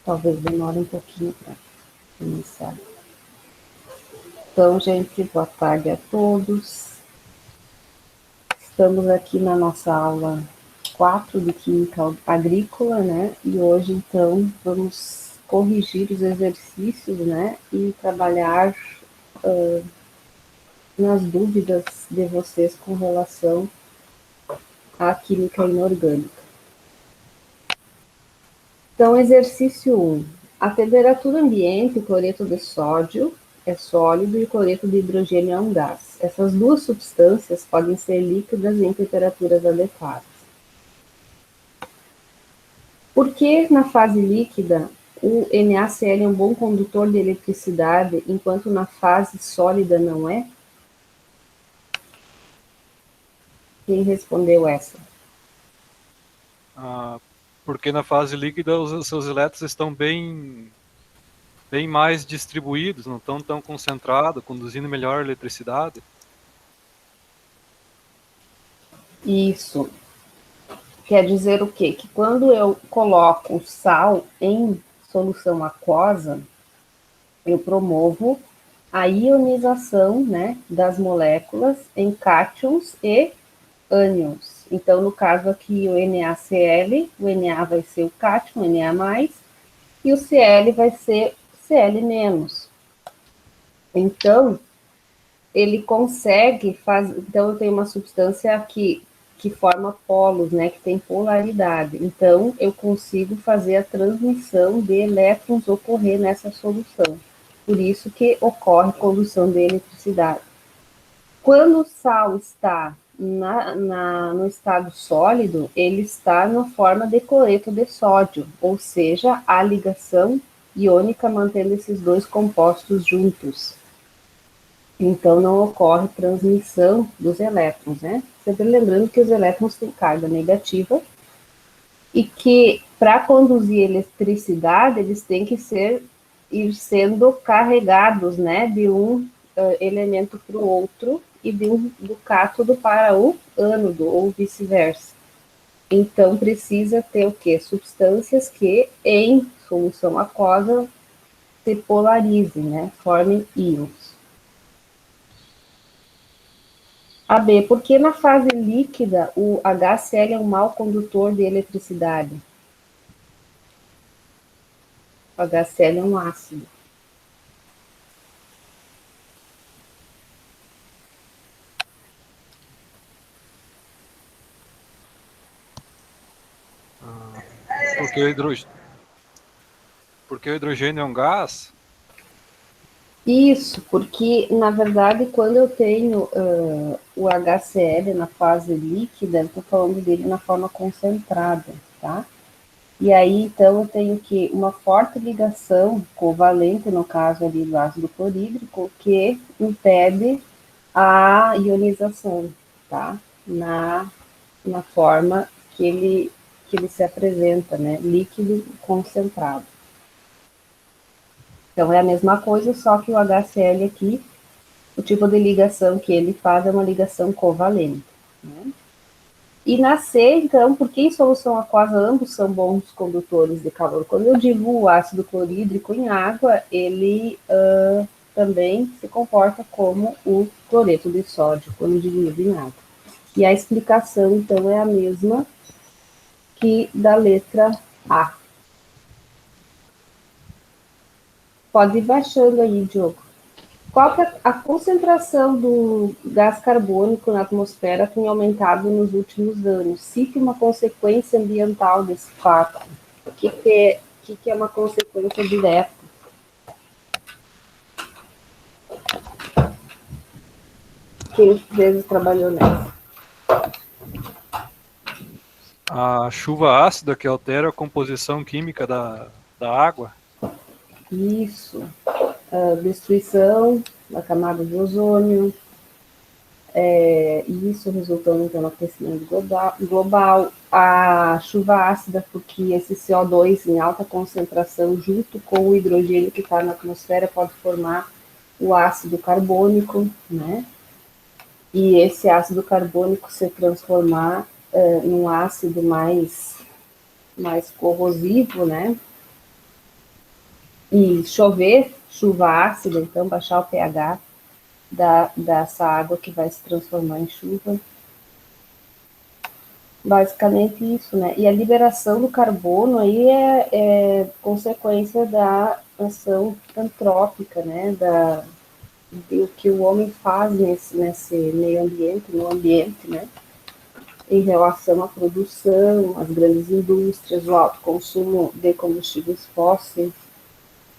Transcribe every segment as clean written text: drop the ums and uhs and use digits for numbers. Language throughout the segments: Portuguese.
Talvez demore um pouquinho para iniciar. Então, gente, boa tarde a todos. Estamos aqui na nossa aula 4 de Química Agrícola, né? E hoje, então, vamos corrigir os exercícios, né? E trabalhar nas dúvidas de vocês com relação à química inorgânica. Então, exercício 1. A temperatura ambiente, o cloreto de sódio é sólido e o cloreto de hidrogênio é um gás. Essas duas substâncias podem ser líquidas em temperaturas adequadas. Por que na fase líquida o NaCl é um bom condutor de eletricidade, enquanto na fase sólida não é? Quem respondeu essa? Porque na fase líquida os seus elétrons estão bem mais distribuídos, não estão tão concentrados, conduzindo melhor a eletricidade. Isso. Quer dizer o quê? Que quando eu coloco sal em solução aquosa, eu promovo a ionização, né, das moléculas em cátions e ânions. Então, no caso aqui, o NaCl, o Na vai ser o cátion, Na+, e o Cl vai ser Cl-. Então, ele consegue fazer... Então, eu tenho uma substância que forma polos, né, que tem polaridade. Então, eu consigo fazer a transmissão de elétrons ocorrer nessa solução. Por isso que ocorre condução de eletricidade. Quando o sal está no estado sólido, ele está na forma de cloreto de sódio, ou seja, a ligação iônica mantendo esses dois compostos juntos. Então, não ocorre transmissão dos elétrons, né? Sempre lembrando que os elétrons têm carga negativa e que, para conduzir eletricidade, eles têm que ir sendo carregados, né, de um elemento para o outro e do cátodo para o ânodo, ou vice-versa. Então, precisa ter o quê? Substâncias que, em solução aquosa, se polarizem, né? Formem íons. A B, por que na fase líquida o HCl é um mau condutor de eletricidade? O HCl é um ácido. Porque o hidrogênio é um gás? Isso, porque, na verdade, quando eu tenho o HCl na fase líquida, eu estou falando dele na forma concentrada, tá? E aí, então, eu tenho que uma forte ligação covalente, no caso ali do ácido clorídrico, que impede a ionização, tá? Na forma que ele se apresenta, né? Líquido concentrado. Então, é a mesma coisa, só que o HCl aqui, o tipo de ligação que ele faz é uma ligação covalente, né? E na C, então, porque em solução aquosa ambos são bons condutores de calor. Quando eu diluo o ácido clorídrico em água, ele também se comporta como o cloreto de sódio, quando diluído em água. E a explicação, então, é a mesma que da letra A. Pode ir baixando aí, Diogo. Qual que é a concentração do gás carbônico na atmosfera tem aumentado nos últimos anos? Cite uma consequência ambiental desse fato. O que é uma consequência direta? Quem vezes trabalhou nessa? A chuva ácida que altera a composição química da água? Isso. A destruição da camada de ozônio, isso resultando então no aquecimento global, a chuva ácida, porque esse CO2 em alta concentração, junto com o hidrogênio que está na atmosfera, pode formar o ácido carbônico, né? E esse ácido carbônico se transformar num ácido mais corrosivo, né? E chover, chuva ácida, então baixar o pH dessa água que vai se transformar em chuva. Basicamente isso, né? E a liberação do carbono aí é consequência da ação antrópica, né? Do que o homem faz nesse meio ambiente, no ambiente, né? Em relação à produção, às grandes indústrias, o alto consumo de combustíveis fósseis,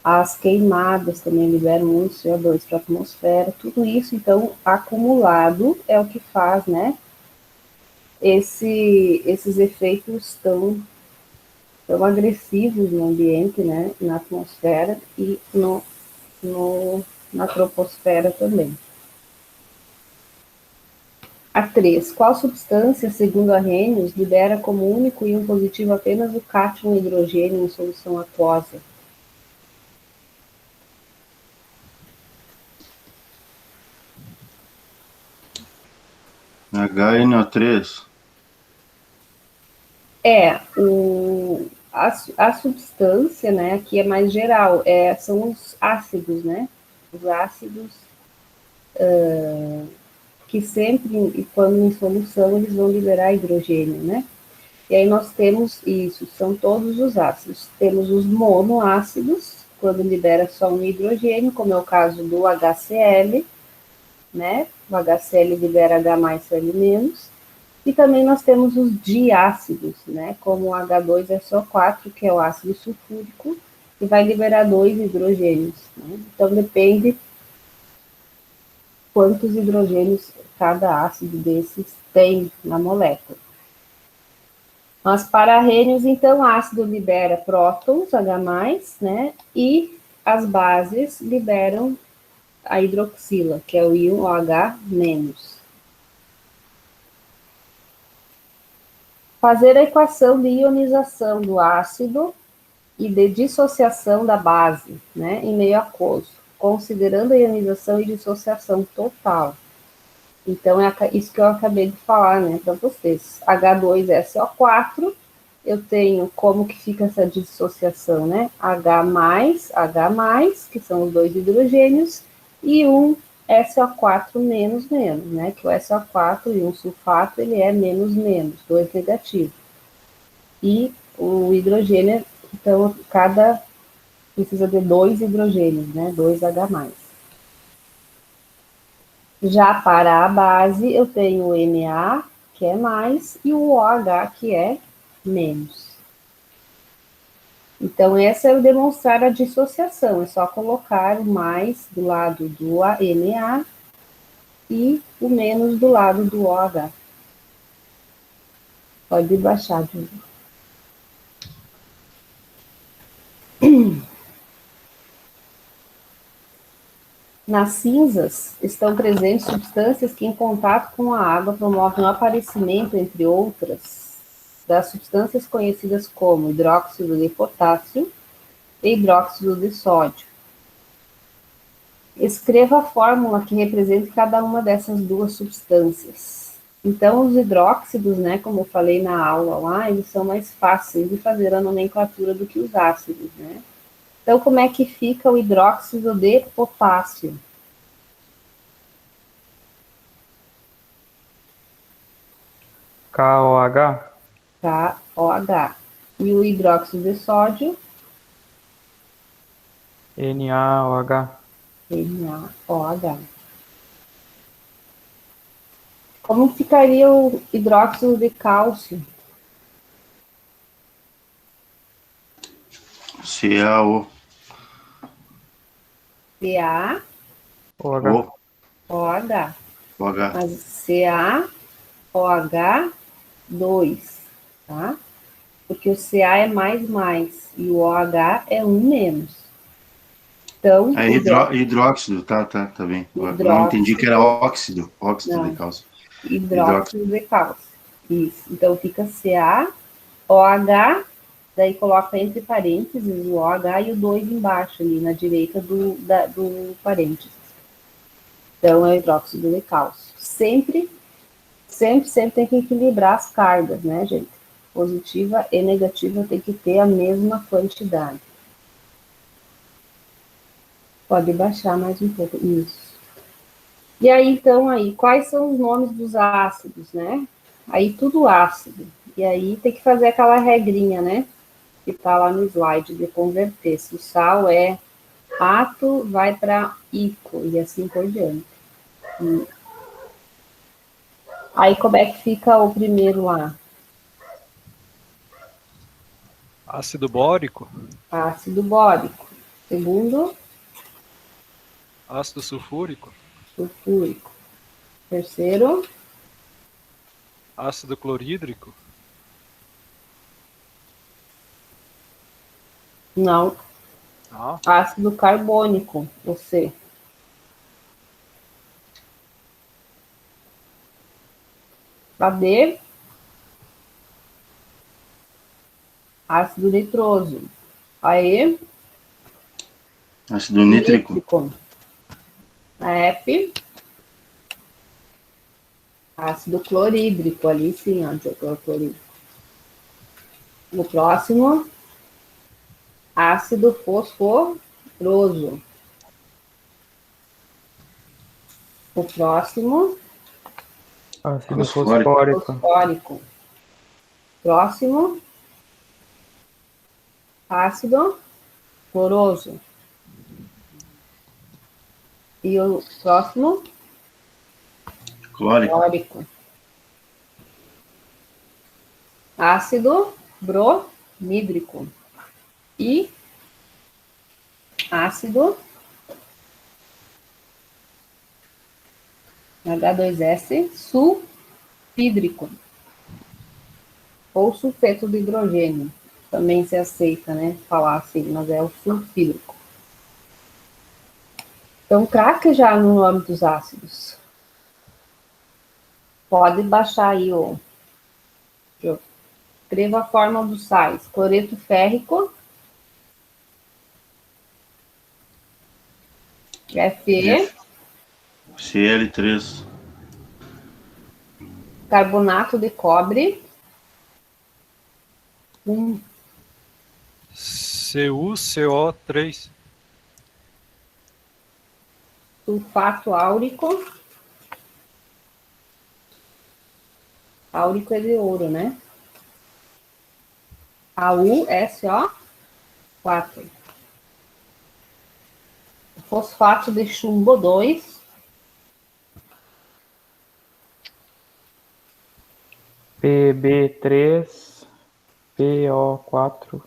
as queimadas também liberam muito CO2 para a atmosfera, tudo isso, então, acumulado é o que faz, né, esses efeitos tão agressivos no ambiente, né, na atmosfera e na troposfera também. A 3. Qual substância, segundo Arrhenius, libera como único íon positivo apenas o cátion hidrogênio em solução aquosa? HNO3. A substância, né, aqui é mais geral, são os ácidos, né? Os ácidos que sempre, quando em solução, eles vão liberar hidrogênio, né? E aí nós temos isso, são todos os ácidos. Temos os monoácidos, quando libera só um hidrogênio, como é o caso do HCl, né? O HCl libera H mais Cl-. E também nós temos os diácidos, né? Como o H2SO4, que é o ácido sulfúrico, que vai liberar 2 hidrogênios. Né? Então depende quantos hidrogênios cada ácido desses tem na molécula. Mas para Arrhenius, então, ácido libera prótons, H+, né? E as bases liberam a hidroxila, que é o íon OH-. Fazer a equação de ionização do ácido e de dissociação da base, né, em meio aquoso, considerando a ionização e dissociação total. Então, é isso que eu acabei de falar, né, para vocês. H2SO4, eu tenho como que fica essa dissociação, né? H+, que são os 2 hidrogênios, e um SO4 menos, né? Que o SO4 e um sulfato, ele é menos, 2 negativo. E o hidrogênio, então, precisa de 2 hidrogênios, né? 2H+. Já para a base, eu tenho o Na, que é mais, e o OH, que é menos. Então, essa é o demonstrar a dissociação, é só colocar o mais do lado do Na e o menos do lado do OH. Pode baixar, Júlio. Nas cinzas estão presentes substâncias que, em contato com a água, promovem o aparecimento, entre outras, das substâncias conhecidas como hidróxido de potássio e hidróxido de sódio. Escreva a fórmula que representa cada uma dessas duas substâncias. Então, os hidróxidos, né, como eu falei na aula lá, eles são mais fáceis de fazer a nomenclatura do que os ácidos, né? Então, como é que fica o hidróxido de potássio? KOH? KOH. E o hidróxido de sódio? NaOH. NaOH. Como ficaria o hidróxido de cálcio? CaO. CaOH. OH. Mas CaOH2, tá? Porque o Ca é mais, e o OH é um menos. Então, hidróxido, tá bem. Hidróxido. Não entendi que era óxido Não. de cálcio. Hidróxido de cálcio. Isso. Então, fica CaOH, daí coloca entre parênteses o OH e o 2 embaixo, ali na direita do parênteses. Então, é o hidróxido de cálcio. Sempre tem que equilibrar as cargas, né, gente? Positiva e negativa tem que ter a mesma quantidade. Pode baixar mais um pouco. Isso. E aí, então, quais são os nomes dos ácidos, né? Aí, tudo ácido. E aí, tem que fazer aquela regrinha, né? Que tá lá no slide, de converter. Se o sal é ato, vai para ico, e assim por diante. Aí, como é que fica o primeiro lá? Ácido bórico, Ácido bórico. Segundo, ácido sulfúrico, sulfúrico. Terceiro, ácido clorídrico, não, ah, ácido carbônico, o C. A D, ácido nitroso. A E, Ácido nítrico. A F, ácido clorídrico, ali sim, anticlorídrico. No próximo, ácido fosforoso. O próximo, Ácido Fosfórico. fosfórico. Próximo, ácido cloroso. E o próximo, Clórico. clórico. Ácido bromídrico. E ácido H2S sulfídrico. Ou sulfeto de hidrogênio. Também se aceita, né? Falar assim, mas é o sulfídrico. Então, craque já no nome dos ácidos. Pode baixar aí o. Escreva a fórmula dos sais. Cloreto férrico. Fe. Cl3. Carbonato de cobre. CuCO3, Sulfato áurico. Áurico é de ouro, né? AuSO4. Fosfato de chumbo 2. PB3, PO4,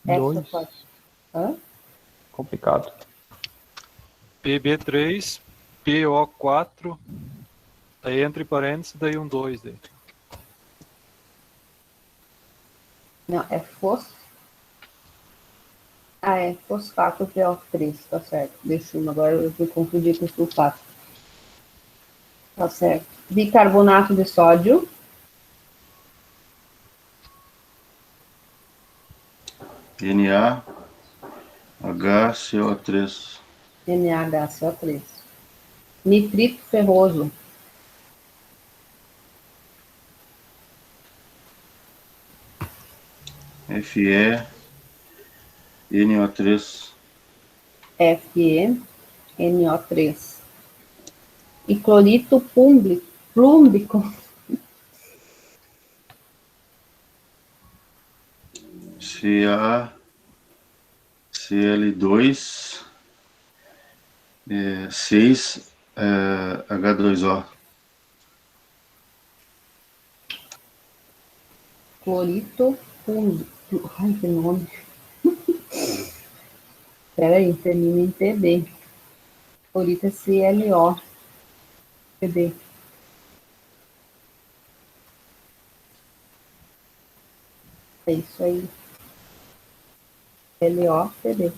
2. Hã? Complicado. PB3, PO4, aí entre parênteses, daí um 2. Daí. Não, é é fosfato PO3, tá certo. Deixa eu, agora eu vou confundir com sulfato. Tá certo. Bicarbonato de sódio. NaHCO3. NaHCO3. Nitrito ferroso. FeNO3. FeNO3. E clorito plúmbico. CaCl2. 6 H2O. Clorito plúmbico. Ai, que nome. Peraí, termina em TB. Clorito é ClO. TB. É isso aí. LOCD.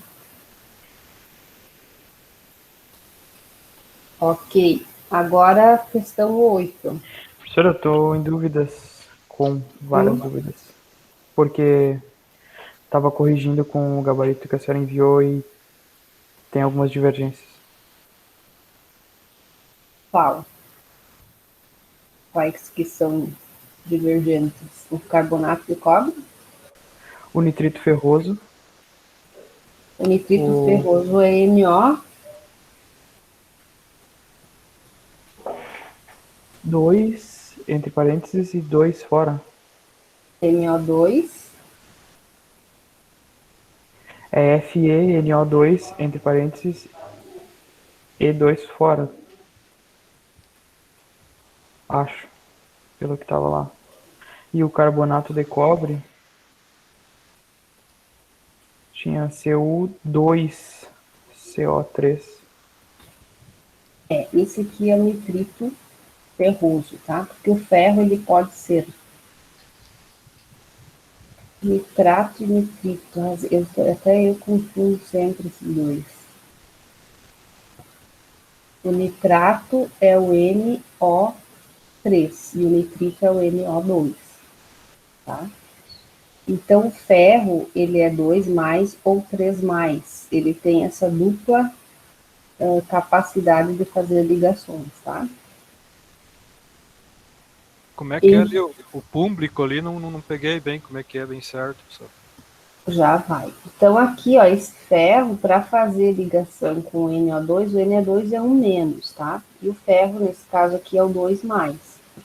Ok. Agora, questão 8. Professora, eu estou em dúvidas, com várias dúvidas. Porque estava corrigindo com o gabarito que a senhora enviou e tem algumas divergências. Qual? Quais que são divergentes? O carbonato de cobre? O nitrito ferroso. O nitrito ferroso é NO. 2, entre parênteses, e 2 fora. NO2. É FeNO2, entre parênteses, e 2 fora. Acho, pelo que tava lá. E o carbonato de cobre tinha Cu2, CO3. Esse aqui é o nitrito ferroso, tá? Porque o ferro, ele pode ser nitrato e nitrito. Até eu confundo sempre esses dois. O nitrato é o NO3 e o nitrito é o NO2, tá? Então, o ferro, ele é 2 mais ou 3 mais. Ele tem essa dupla capacidade de fazer ligações, tá? Como é que é ali o público ali? Não peguei bem como é que é bem certo, pessoal. Já vai. Então, aqui, ó, esse ferro, para fazer ligação com o NO2 é um menos, tá? E o ferro, nesse caso aqui, é o 2 mais,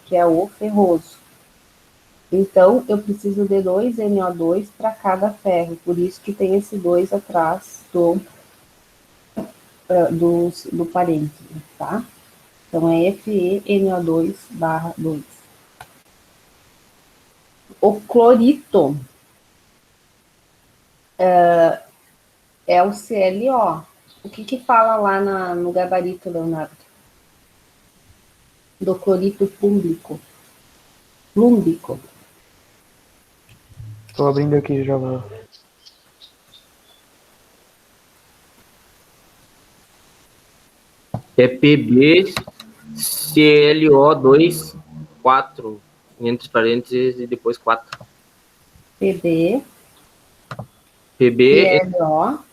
que é o ferroso. Então, eu preciso de 2 NO2 para cada ferro, por isso que tem esse 2 atrás do parênteses, tá? Então, é FeNO2/2. O clorito é o ClO. O que fala lá no gabarito, Leonardo? Do clorito plúmbico. Tô abrindo aqui, já vou. É PbClO2, 4, entre parênteses e depois 4. Pb, Pb, ClO.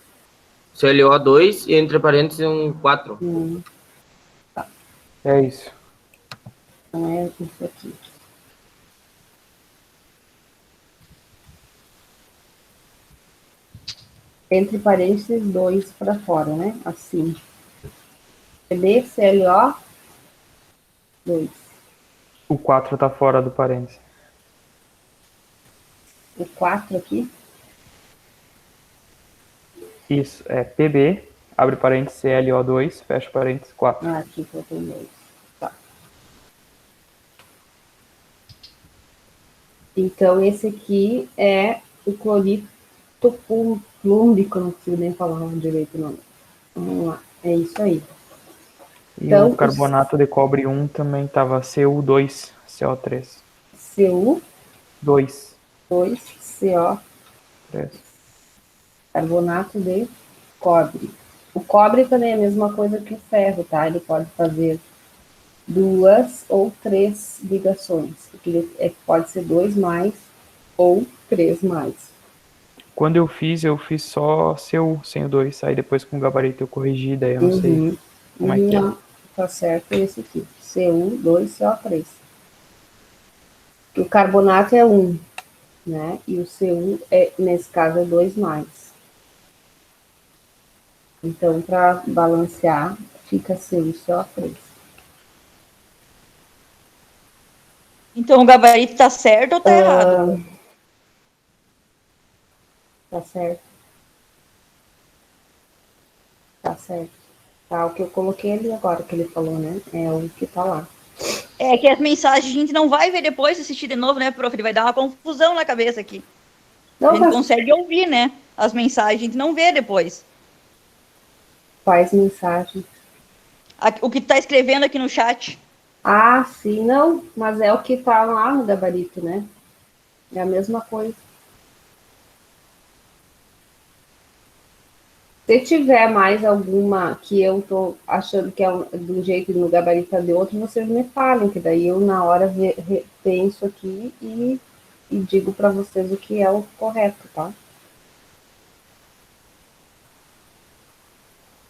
ClO2 e entre parênteses um 4. É isso. Então, é isso aqui. Entre parênteses, 2 para fora, né? Assim. Pb, ClO, 2. O 4 tá fora do parênteses. O 4 aqui. Isso, é Pb, abre parênteses, ClO2, fecha parênteses, 4. Ah, aqui que eu tenho 2. Tá. Então, esse aqui é o clorito plúmbico, não consigo nem falar direito o nome. Vamos lá, é isso aí. E Então, o carbonato de cobre 1 também tava Cu2, CO3. Cu2, 2, CO, 3. carbonato de cobre. O cobre também é a mesma coisa que o ferro, tá? Ele pode fazer 2 ou 3 ligações. Pode ser 2 mais ou 3 mais. Quando eu fiz só Cu sem o 2. Aí depois com o gabarito eu corrigi, daí eu não sei como é que é. Não, tá certo esse aqui. Cu2, CO3. O carbonato é 1, né? E o Cu, nesse caso, é 2 mais. Então, para balancear, fica CuCO3. Então o gabarito tá certo ou tá errado? Tá certo. Tá certo. Tá, o que eu coloquei ali agora, que ele falou, né? É o que tá lá. É que as mensagens a gente não vai ver depois, assistir de novo, né, prof? Ele vai dar uma confusão na cabeça aqui. Não, A gente consegue ouvir, né? As mensagens, a gente não vê depois. Faz mensagem. O que tá escrevendo aqui no chat. Ah, sim, não, mas é o que tá lá no gabarito, né? É a mesma coisa. Se tiver mais alguma que eu tô achando que é de um jeito e no gabarito é de outro, vocês me falem, que daí eu na hora penso aqui e digo para vocês o que é o correto, tá?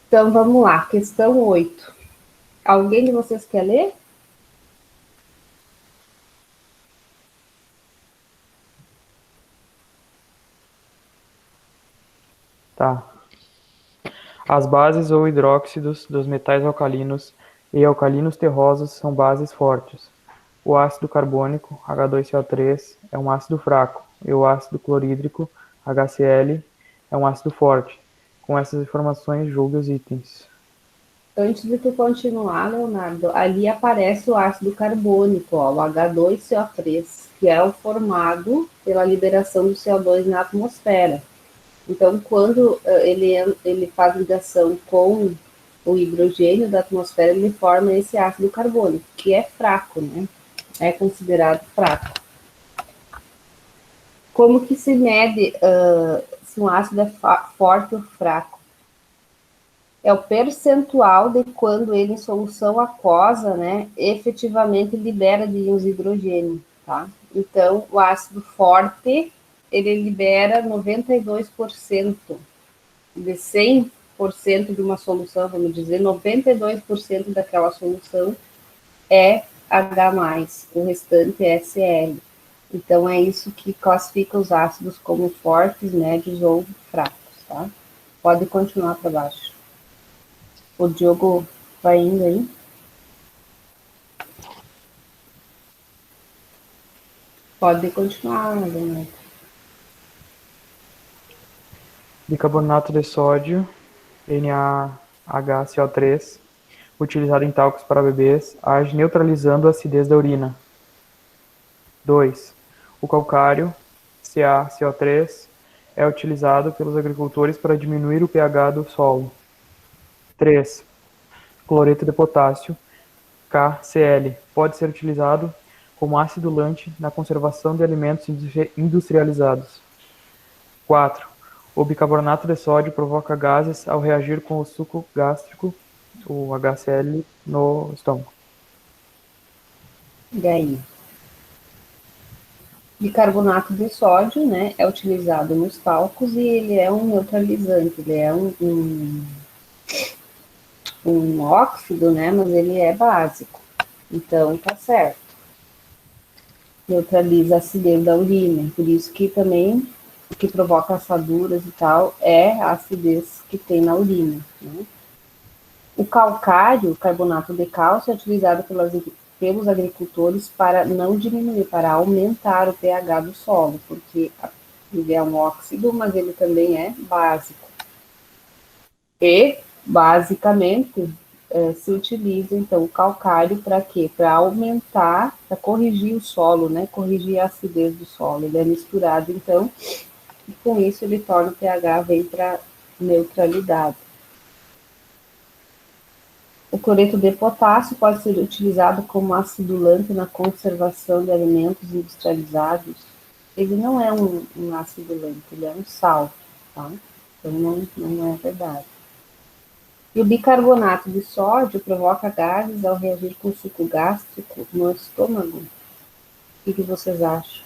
Então vamos lá, questão 8. Alguém de vocês quer ler? Tá. As bases ou hidróxidos dos metais alcalinos e alcalinos terrosos são bases fortes. O ácido carbônico, H2CO3, é um ácido fraco, e o ácido clorídrico, HCl, é um ácido forte. Com essas informações, julgue os itens. Antes de tu continuar, Leonardo, ali aparece o ácido carbônico, ó, o H2CO3, que é o formado pela liberação do CO2 na atmosfera. Então, quando ele faz ligação com o hidrogênio da atmosfera, ele forma esse ácido carbônico, que é fraco, né? É considerado fraco. Como que se mede se um ácido é forte ou fraco? É o percentual de quando ele em solução aquosa, né, efetivamente libera de íons hidrogênio, tá? Então, o ácido forte, ele libera 92% de 100% de uma solução, vamos dizer, 92% daquela solução é H+, o restante é Cl. Então, é isso que classifica os ácidos como fortes, médios ou fracos, tá? Pode continuar para baixo. O Diogo vai indo aí. Pode continuar, Leonardo. Bicarbonato de sódio, NaHCO3, utilizado em talcos para bebês, age neutralizando a acidez da urina. 2. O calcário, CaCO3, é utilizado pelos agricultores para diminuir o pH do solo. 3. Cloreto de potássio, KCl, pode ser utilizado como acidulante na conservação de alimentos industrializados. 4. O bicarbonato de sódio provoca gases ao reagir com o suco gástrico, o HCl, no estômago. E aí? Bicarbonato de sódio, né, é utilizado nos talcos e ele é um neutralizante, ele é um óxido, né, mas ele é básico. Então, tá certo. Neutraliza a acidez da urina, por isso que também o que provoca assaduras e tal é a acidez que tem na urina, né? O calcário, carbonato de cálcio, é utilizado pelos agricultores para não diminuir, para aumentar o pH do solo, porque ele é um óxido, mas ele também é básico. E, basicamente, se utiliza, então, o calcário para quê? Para aumentar, para corrigir o solo, né? Corrigir a acidez do solo. Ele é misturado, então, e com isso ele torna o pH, vem para neutralidade. O cloreto de potássio pode ser utilizado como acidulante na conservação de alimentos industrializados. Ele não é um acidulante, ele é um sal, tá? Então não é verdade. E o bicarbonato de sódio provoca gases ao reagir com o suco gástrico no estômago. O que vocês acham?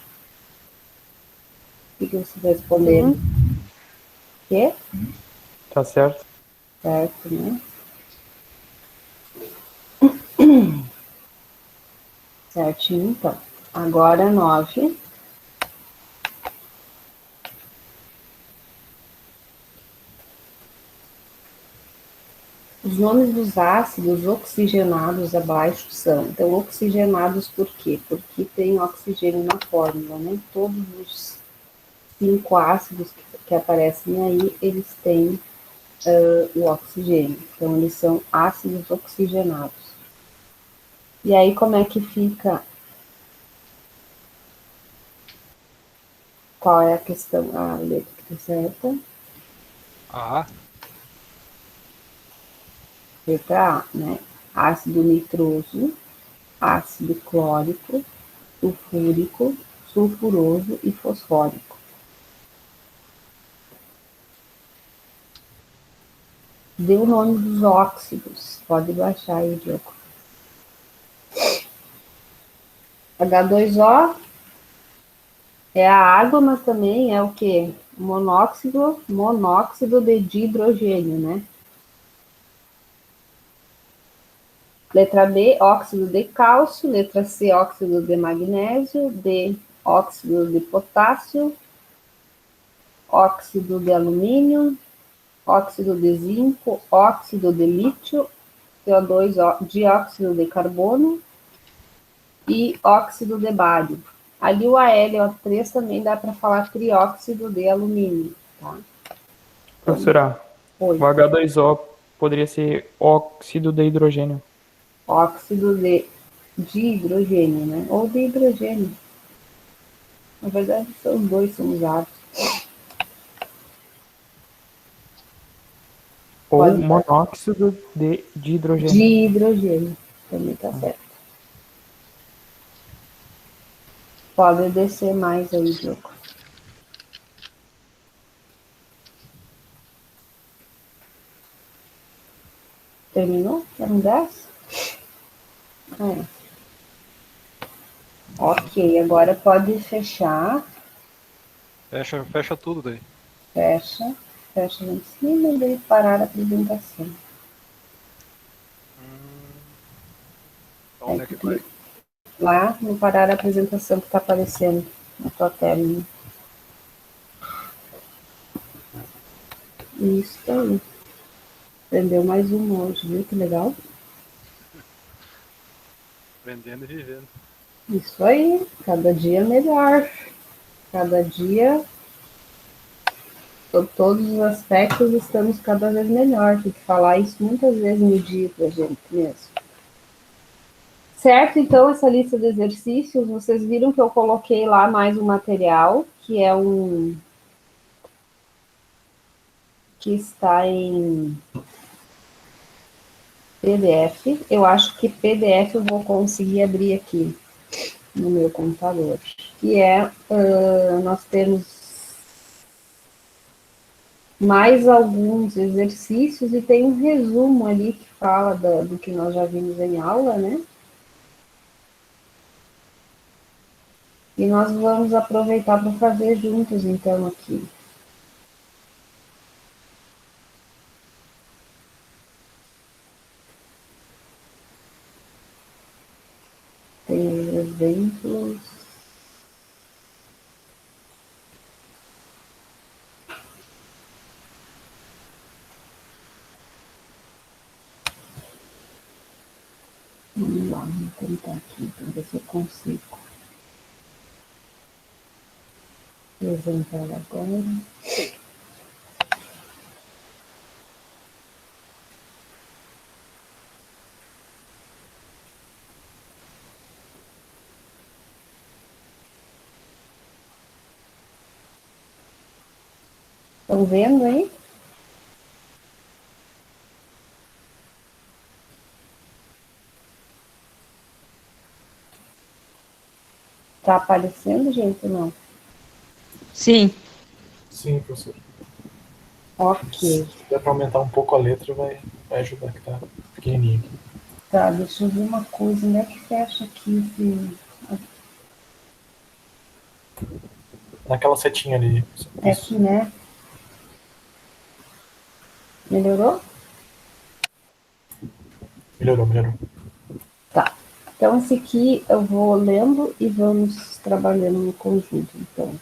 O que vocês responderam? Quê? Tá certo? Certo, né? Certinho, então. Agora 9. Os nomes dos ácidos oxigenados abaixo são. Então, oxigenados por quê? Porque tem oxigênio na fórmula, né? Todos os 5 ácidos que aparecem aí, eles têm o oxigênio. Então, eles são ácidos oxigenados. E aí, como é que fica? Qual é a questão? A letra que está certa? Ah, Letra A, né? Ácido nitroso, ácido clórico, sulfúrico, sulfuroso e fosfórico. Dê o nome dos óxidos. Pode baixar aí, Diogo. H2O é a água, mas também é o quê? Monóxido de dihidrogênio, né? Letra B, óxido de cálcio. Letra C, óxido de magnésio. D, óxido de potássio. Óxido de alumínio. Óxido de zinco. Óxido de lítio. CO2, dióxido de carbono e óxido de bário. Ali o AlO3 também dá para falar trióxido de alumínio, tá? Professora, Oi. o H2O poderia ser óxido de hidrogênio. Óxido de hidrogênio, né? Ou de hidrogênio. Na verdade, os dois são usados. Ou Pode dar. monóxido de hidrogênio. De hidrogênio. Também tá certo. Pode descer mais aí, Diogo. Terminou? Eram 10? É. Ok, agora pode fechar. Fecha tudo daí. Fecha lá em cima e daí parar a apresentação. Onde é que vai? Lá no parar a apresentação que está aparecendo na tua tela. Né? Isso aí. Aprendeu mais uma hoje, viu? Que legal. Aprendendo e vivendo. Isso aí. Cada dia melhor. Cada dia, todos os aspectos, estamos cada vez melhor. Tem que falar isso muitas vezes no dia pra gente mesmo. Certo? Então, essa lista de exercícios, vocês viram que eu coloquei lá mais um material, que é que está em PDF. Eu acho que PDF eu vou conseguir abrir aqui no meu computador. Que nós temos mais alguns exercícios e tem um resumo ali que fala do que nós já vimos em aula, né? E nós vamos aproveitar para fazer juntos, então, aqui. Tem exemplos. Vamos lá, vamos tentar aqui, para ver se eu consigo apresentar agora. Estão vendo aí? Está aparecendo, gente, ou não? Sim. Sim, professor. Ok. Se der para aumentar um pouco a letra, vai ajudar, que tá pequenininho. Tá, deixa eu ver uma coisa. Onde é que fecha aqui? Naquela setinha ali. É aqui, né? Melhorou? Melhorou. Tá. Então, esse aqui eu vou lendo e vamos trabalhando no conjunto, então.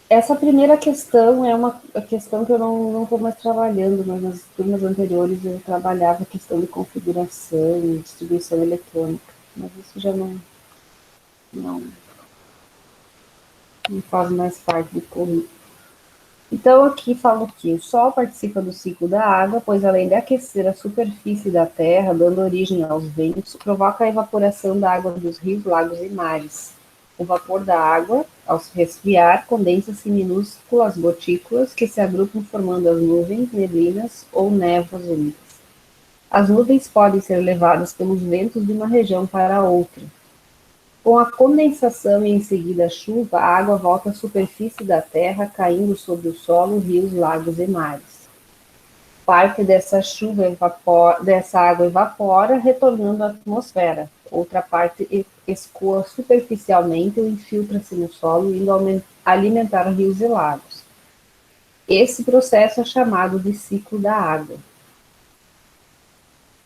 Essa primeira questão é uma questão que eu não estou mais trabalhando, mas nas turmas anteriores eu trabalhava a questão de configuração e distribuição eletrônica. Mas isso já não faz mais parte do currículo. Então, aqui falo que o Sol participa do ciclo da água, pois além de aquecer a superfície da Terra, dando origem aos ventos, provoca a evaporação da água dos rios, lagos e mares. O vapor da água, ao se resfriar, condensa-se em minúsculas gotículas que se agrupam formando as nuvens, neblinas ou névoas úmidas. As nuvens podem ser levadas pelos ventos de uma região para outra. Com a condensação e em seguida a chuva, a água volta à superfície da terra, caindo sobre o solo, rios, lagos e mares. Parte dessa água evapora, retornando à atmosfera. Outra parte escoa superficialmente ou infiltra-se no solo, indo alimentar rios e lagos. Esse processo é chamado de ciclo da água.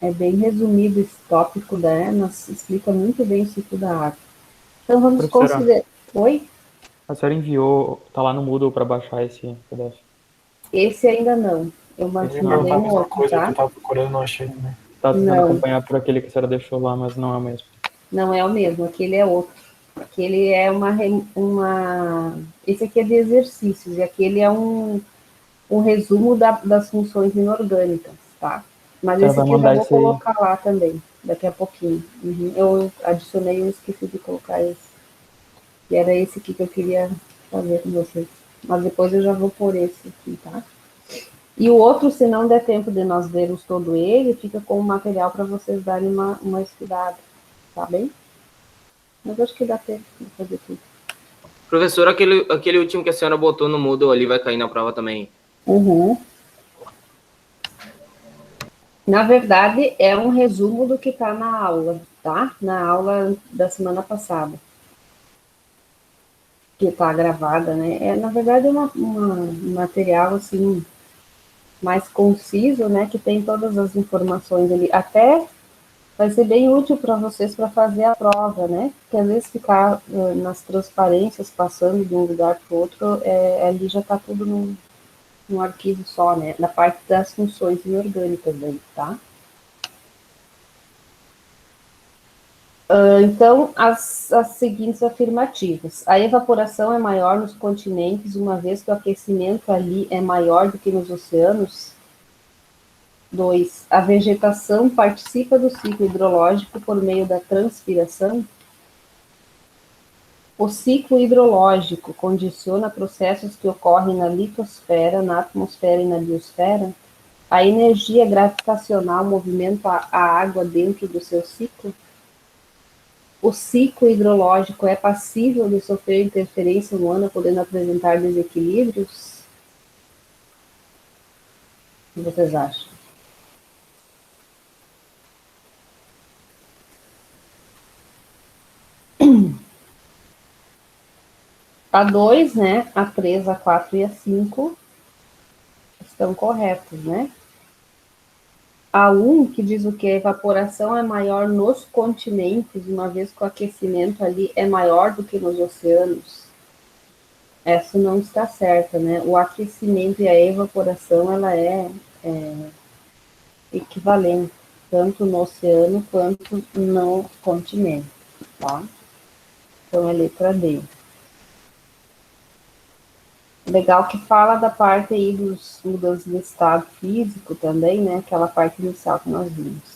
É bem resumido esse tópico, né? Mas explica muito bem o ciclo da água. Então vamos considerar. Oi? A senhora enviou, tá lá no Moodle para baixar esse PDF? Esse ainda não. Eu Eu mandei ia perguntar a um mesma outro, coisa que tá? eu tava procurando, não achei também. Tá tentando Não. acompanhar por aquele que a senhora deixou lá, mas não é o mesmo. Não é o mesmo, aquele é outro. Aquele é esse aqui é de exercícios, e aquele é um resumo das funções inorgânicas, tá? Mas A senhora esse vai aqui eu já mandar vou esse aí. colocar lá também, daqui a pouquinho. Uhum. Eu adicionei, eu esqueci de colocar esse. E era esse aqui que eu queria fazer com vocês. Mas depois eu já vou pôr esse aqui, tá? E o outro, se não der tempo de nós vermos todo ele, fica com o material para vocês darem uma estudada, tá bem? Mas acho que dá tempo de fazer tudo. Professor, aquele último que a senhora botou no Moodle ali vai cair na prova também. Uhum. Na verdade, é um resumo do que está na aula, tá? Na aula da semana passada. Que está gravada, né? Na verdade, é um material, assim, mais conciso, né? Que tem todas as informações ali. Até vai ser bem útil para vocês para fazer a prova, né? Porque às vezes ficar nas transparências, passando de um lugar para o outro, ali já está tudo num arquivo só, né? Na parte das funções inorgânicas aí, tá? Então, as seguintes afirmativas. A evaporação é maior nos continentes, uma vez que o aquecimento ali é maior do que nos oceanos. 2. A vegetação participa do ciclo hidrológico por meio da transpiração. O ciclo hidrológico condiciona processos que ocorrem na litosfera, na atmosfera e na biosfera. A energia gravitacional movimenta a água dentro do seu ciclo. O ciclo hidrológico é passível de sofrer interferência humana, podendo apresentar desequilíbrios? O que vocês acham? A 2, né? A 3, a 4 e a 5 estão corretos, né? A 1, que diz o que? A evaporação é maior nos continentes, uma vez que o aquecimento ali é maior do que nos oceanos. Essa não está certa, né? O aquecimento e a evaporação, ela é equivalente, tanto no oceano quanto no continente, tá? Então, é letra D. Legal que fala da parte aí dos mudanças de estado físico também, né? Aquela parte inicial que nós vimos.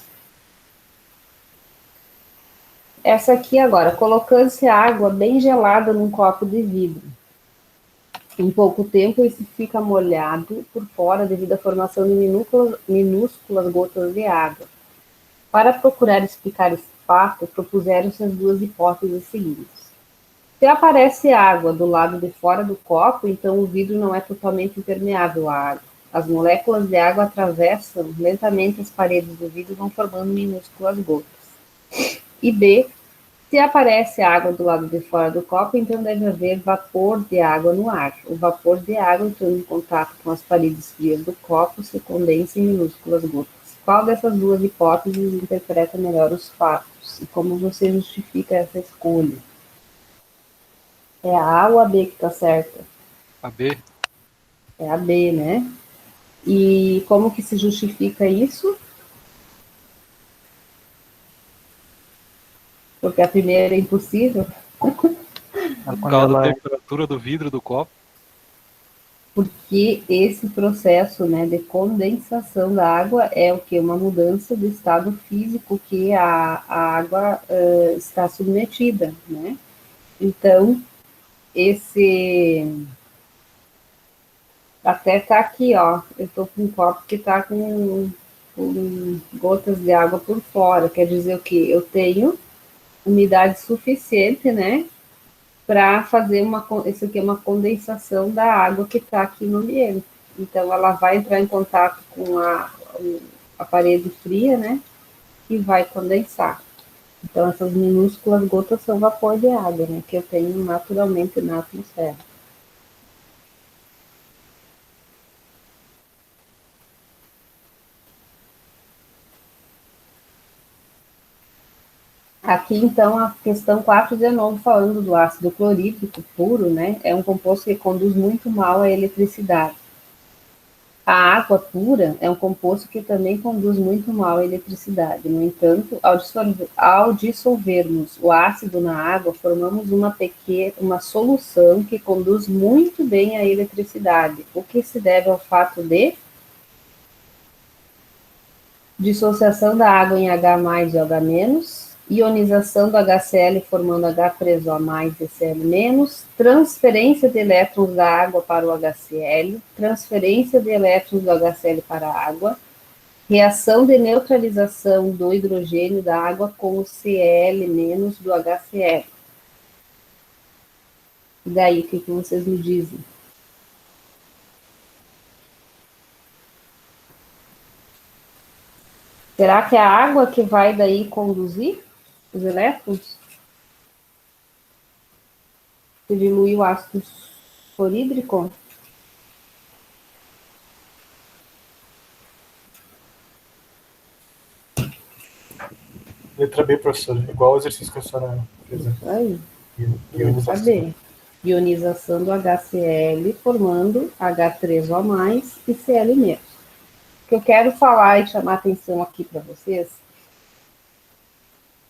Essa aqui agora, colocando-se água bem gelada num copo de vidro. Em pouco tempo, esse fica molhado por fora devido à formação de minúsculas gotas de água. Para procurar explicar esse fato, propuseram-se as duas hipóteses seguintes. Se aparece água do lado de fora do copo, então o vidro não é totalmente impermeável à água. As moléculas de água atravessam lentamente as paredes do vidro e vão formando minúsculas gotas. E B, se aparece água do lado de fora do copo, então deve haver vapor de água no ar. O vapor de água, entrando em contato com as paredes frias do copo, se condensa em minúsculas gotas. Qual dessas duas hipóteses interpreta melhor os fatos? E como você justifica essa escolha? É a A ou a B que está certa? A B. É a B, né? E como que se justifica isso? Porque a primeira é impossível? Por causa da temperatura do vidro do copo. Porque esse processo, né, de condensação da água é o que? Uma mudança do estado físico que a água está submetida, né? Então, esse... Até tá aqui, ó, eu tô com um copo que tá com gotas de água por fora, quer dizer o quê? Eu tenho umidade suficiente, né, para fazer isso aqui é uma condensação da água que está aqui no ambiente. Então, ela vai entrar em contato com a parede fria, né, e vai condensar. Então, essas minúsculas gotas são vapor de água, né, que eu tenho naturalmente na atmosfera. Aqui, então, a questão 4 de novo falando do ácido clorídrico puro, né? É um composto que conduz muito mal a eletricidade. A água pura é um composto que também conduz muito mal a eletricidade. No entanto, ao dissolvermos o ácido na água, formamos uma solução que conduz muito bem a eletricidade, o que se deve ao fato de dissociação da água em H+ e OH-, ionização do HCl formando H3O+ e Cl-, transferência de elétrons da água para o HCl, transferência de elétrons do HCl para a água, reação de neutralização do hidrogênio da água com o Cl- do HCl. E daí, o que vocês me dizem? Será que é a água que vai daí conduzir os elétrons? Se diluir o ácido fluorídrico? Letra B, professor. Igual o exercício que a senhora fez. Aí, vamos Ionização. saber. Ionização do HCl formando H3O+ e Cl-. O que eu quero falar e chamar a atenção aqui para vocês,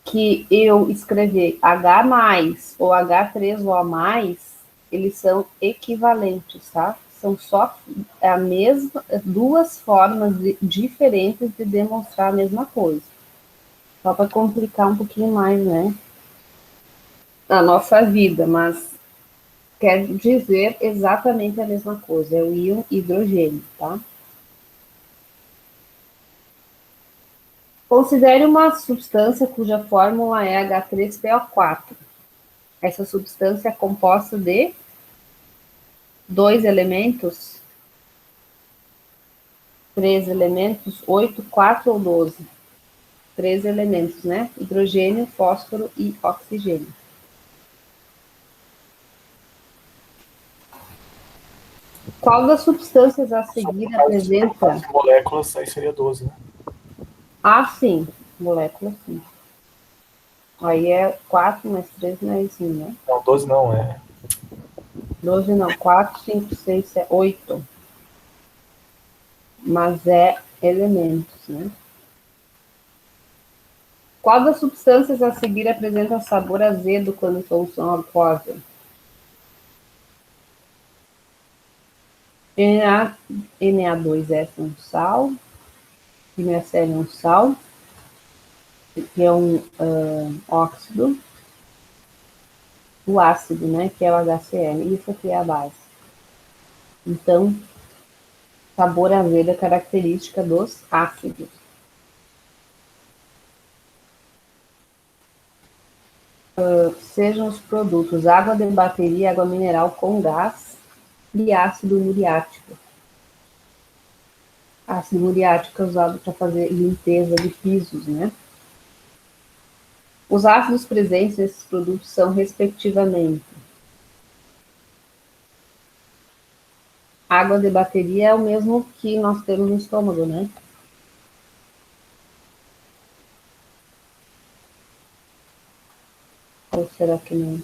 que eu escrever H+ ou H3O+, eles são equivalentes, tá? São só a mesma, duas formas diferentes de demonstrar a mesma coisa. Só para complicar um pouquinho mais, né? A nossa vida, mas quer dizer exatamente a mesma coisa, é o íon hidrogênio, tá? Considere uma substância cuja fórmula é H3PO4. Essa substância é composta de 2 elementos, 3 elementos, 8, 4 ou 12. 3 elementos, né? Hidrogênio, fósforo e oxigênio. Qual das substâncias a seguir apresenta... As moléculas, aí seria 12, né? Ah, sim. Molécula, sim. Aí é 4 mais 3 não é isso, né? Não, 12 não, é... 12 não. 4, 5, 6, 7, 8. Mas é elementos, né? Qual das substâncias a seguir apresenta sabor azedo quando em solução aquosa? Na2S é um sal, NaCl é um sal, que é um óxido, o ácido, né, que é o HCl, isso aqui é a base. Então, sabor azedo é característica dos ácidos. Sejam os produtos água de bateria, água mineral com gás e ácido muriático. Ácido muriático é usado para fazer limpeza de pisos, né? Os ácidos presentes nesses produtos são, respectivamente, água de bateria é o mesmo que nós temos no estômago, né? Ou será que não? O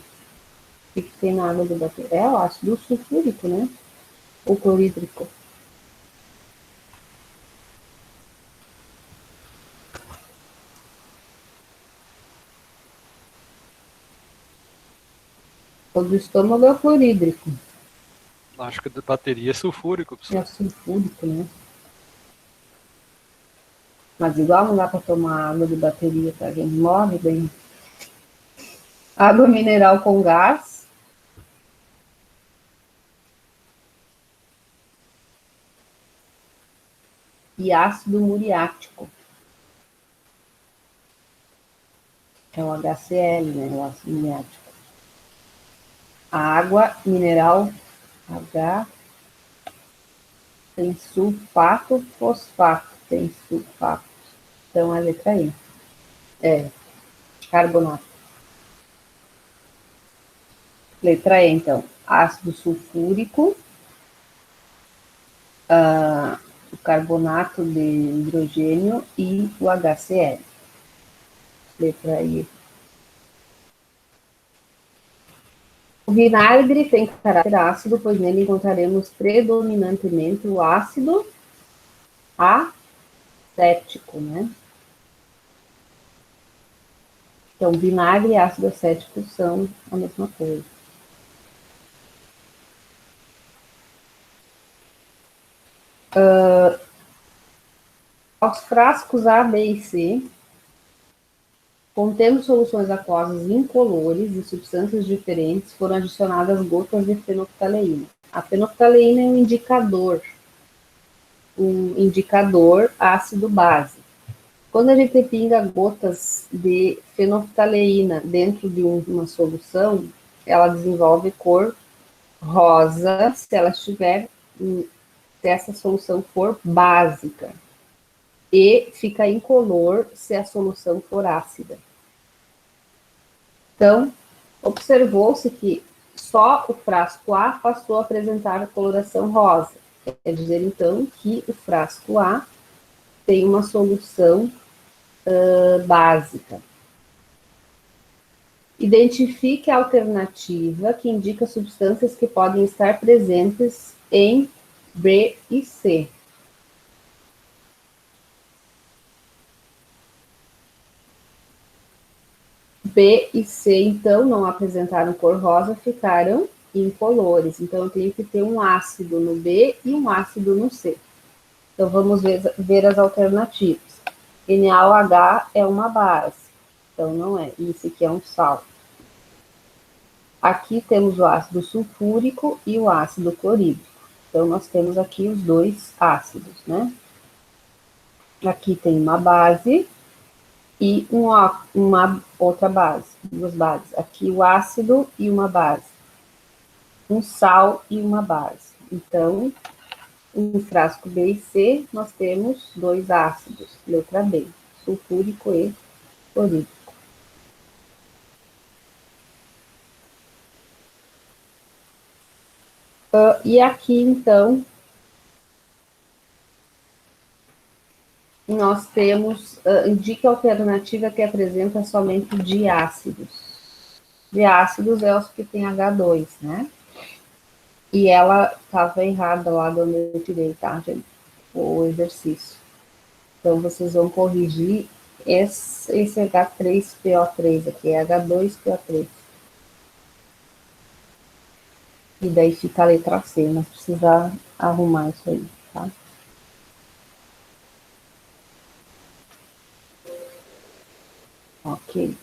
que tem na água de bateria? É o ácido sulfúrico, né? Ou clorídrico. O do estômago é o clorídrico. Acho que a bateria é sulfúrico, É professor. o sulfúrico, né? Mas igual não dá para tomar água de bateria, tá? A gente morre bem. Água mineral com gás. E ácido muriático. É o HCl, né? O ácido muriático. A água mineral H tem sulfato, fosfato, tem sulfato. Então, a letra I. É, carbonato. Letra E, então. Ácido sulfúrico, o carbonato de hidrogênio e o HCl. Letra I. O vinagre tem caráter ácido, pois nele encontraremos predominantemente o ácido acético, né? Então, vinagre e ácido acético são a mesma coisa. Aos frascos A, B e C, contendo soluções aquosas incolores e substâncias diferentes, foram adicionadas gotas de fenolftaleína. A fenolftaleína é um indicador ácido-base. Quando a gente pinga gotas de fenolftaleína dentro de uma solução, ela desenvolve cor rosa se ela estiver, se essa solução for básica, e fica incolor se a solução for ácida. Então, observou-se que só o frasco A passou a apresentar a coloração rosa. Quer dizer, então, que o frasco A tem uma solução básica. Identifique a alternativa que indica substâncias que podem estar presentes em B e C. B e C, então, não apresentaram cor rosa, ficaram incolores. Então, eu tenho que ter um ácido no B e um ácido no C. Então, vamos ver as alternativas. NaOH é uma base, então não é. Isso aqui é um sal. Aqui temos o ácido sulfúrico e o ácido clorídrico. Então, nós temos aqui os dois ácidos, né? Aqui tem uma base e uma outra base, duas bases. Aqui o ácido e uma base. Um sal e uma base. Então, em frasco B e C, nós temos dois ácidos, letra B, sulfúrico e clorídrico. E aqui, então, nós temos, indica a alternativa que apresenta somente diácidos. Diácidos é os que tem H2, né? E ela estava errada lá do meu tirei, tá, gente? O exercício. Então, vocês vão corrigir esse H3PO3 aqui, é H2PO3. E daí fica a letra C, mas precisa arrumar isso aí, tá? Ok.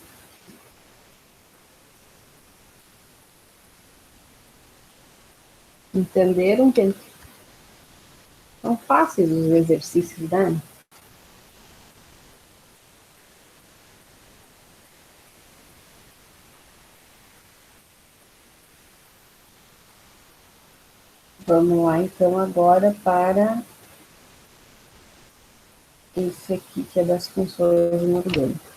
Entenderam, gente? São fáceis os exercícios, né? Vamos lá, então, agora para esse aqui, que é das funções inorgânicas.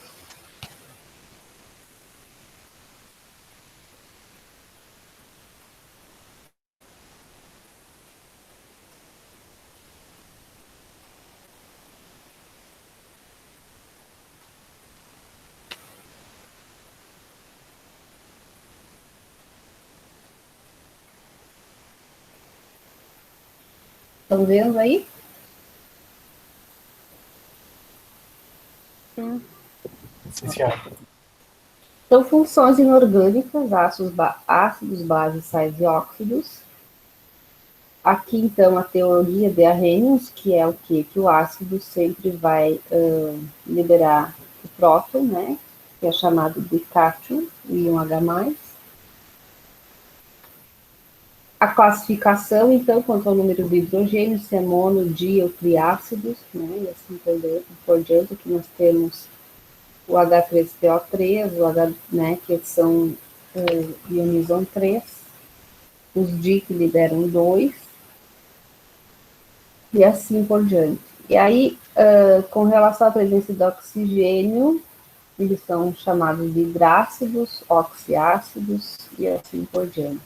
Estão vendo aí? Sim, senhora. Então, funções inorgânicas, ácidos, bases, sais e óxidos. Aqui, então, a teoria de Arrhenius, que é o quê? Que o ácido sempre vai liberar o próton, né? Que é chamado de cátion, íon H+. A classificação, então, quanto ao número de hidrogênios, se é mono, di ou triácidos, né? E assim por diante, aqui nós temos o H3PO3, o H, né, que são ionizam 3, os di que liberam 2, e assim por diante. E aí, com relação à presença de oxigênio, eles são chamados de hidrácidos, oxiácidos e assim por diante.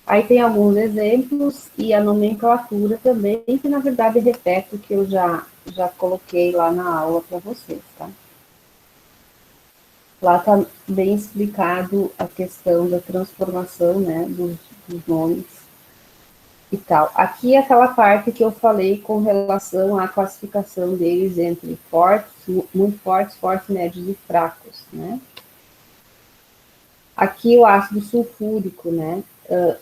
Aí tem alguns exemplos e a nomenclatura também, que na verdade repete o que eu já coloquei lá na aula para vocês, tá? Lá está bem explicado a questão da transformação, né, dos nomes e tal. Aqui é aquela parte que eu falei com relação à classificação deles entre fortes, muito fortes, fortes, médios e fracos, né? Aqui o ácido sulfúrico, né?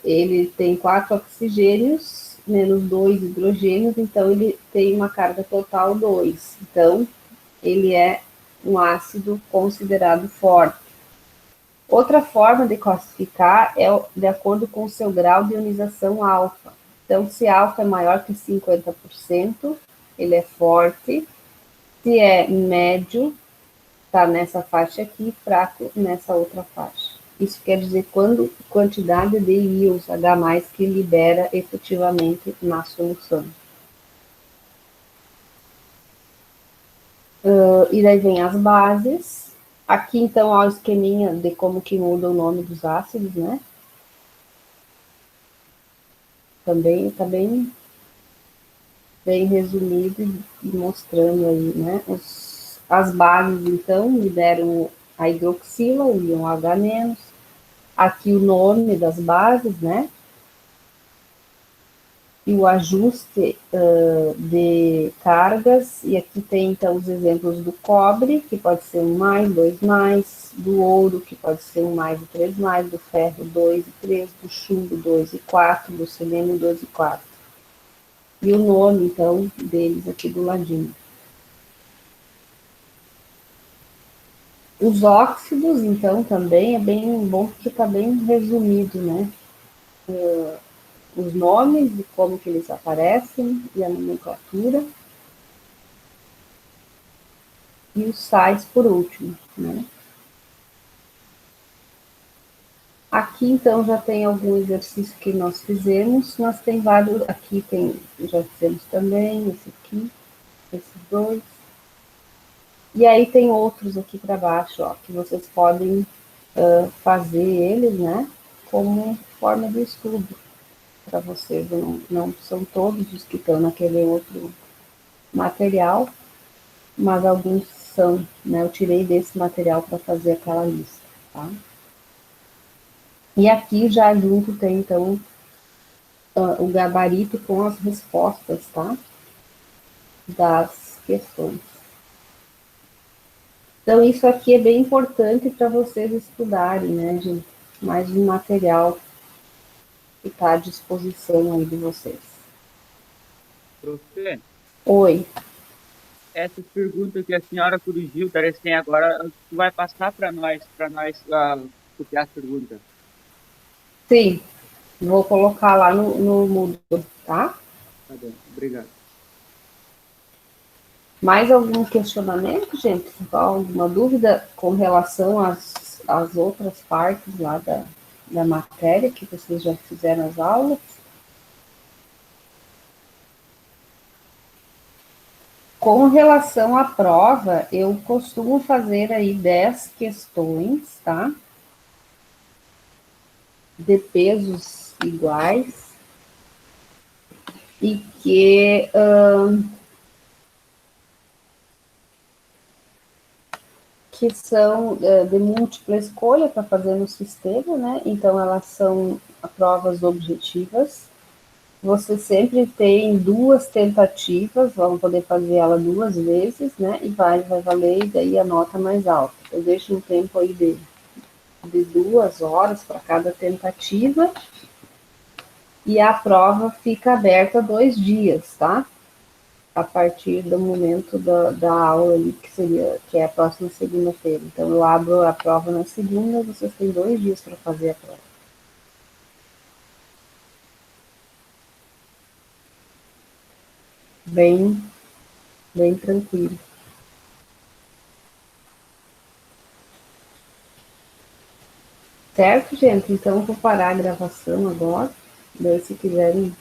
Ele tem 4 oxigênios, menos 2 hidrogênios, então ele tem uma carga total 2. Então, ele é um ácido considerado forte. Outra forma de classificar é de acordo com o seu grau de ionização alfa. Então, se alfa é maior que 50%, ele é forte. Se é médio, está nessa faixa aqui, fraco nessa outra faixa. Isso quer dizer quantidade de íons H+, que libera efetivamente na solução. E daí vem as bases. Aqui, então, ó, o esqueminha de como que muda o nome dos ácidos, né? Também está bem resumido e mostrando aí, né? As bases, então, liberam a hidroxila, o íon H-. Aqui o nome das bases, né? E o ajuste de cargas, e aqui tem, então, os exemplos do cobre, que pode ser 1+, 2+, do ouro, que pode ser 1+, e 3+, do ferro 2 e 3, do chumbo 2 e 4, do selênio 2 e 4. E o nome, então, deles aqui do ladinho. Os óxidos, então, também é bem bom, porque está bem resumido, né? Os nomes e como que eles aparecem, e a nomenclatura. E os sais por último, né? Aqui, então, já tem algum exercício que nós fizemos. Nós tem vários, aqui tem, já fizemos também, esse aqui, esses dois. E aí tem outros aqui para baixo, ó, que vocês podem fazer eles, né, como forma de estudo para vocês. Não são todos os que estão naquele outro material, mas alguns são, né, eu tirei desse material para fazer aquela lista, tá? E aqui já junto tem, então, o gabarito com as respostas, tá? Das questões. Então, isso aqui é bem importante para vocês estudarem, né, gente? Mais um material que está à disposição aí de vocês. Professor, Oi. essas perguntas que a senhora corrigiu, Terezinha, agora tu vai passar para nós copiar as perguntas. Sim, vou colocar lá no Moodle, tá? Tá bom, obrigado. Mais algum questionamento, gente? Alguma dúvida com relação às outras partes lá da matéria que vocês já fizeram as aulas? Com relação à prova, eu costumo fazer aí 10 questões, tá? De pesos iguais e que são de múltipla escolha para fazer no sistema, né? Então, elas são provas objetivas. Você sempre tem 2 tentativas, vamos poder fazer ela 2 vezes, né? E vai valer, e daí a nota mais alta. Eu deixo um tempo aí de 2 horas para cada tentativa, e a prova fica aberta 2 dias, tá? A partir do momento da aula ali, que é a próxima segunda-feira. Então, eu abro a prova na segunda, vocês têm 2 dias para fazer a prova. Bem tranquilo. Certo, gente? Então, eu vou parar a gravação agora. Daí, se quiserem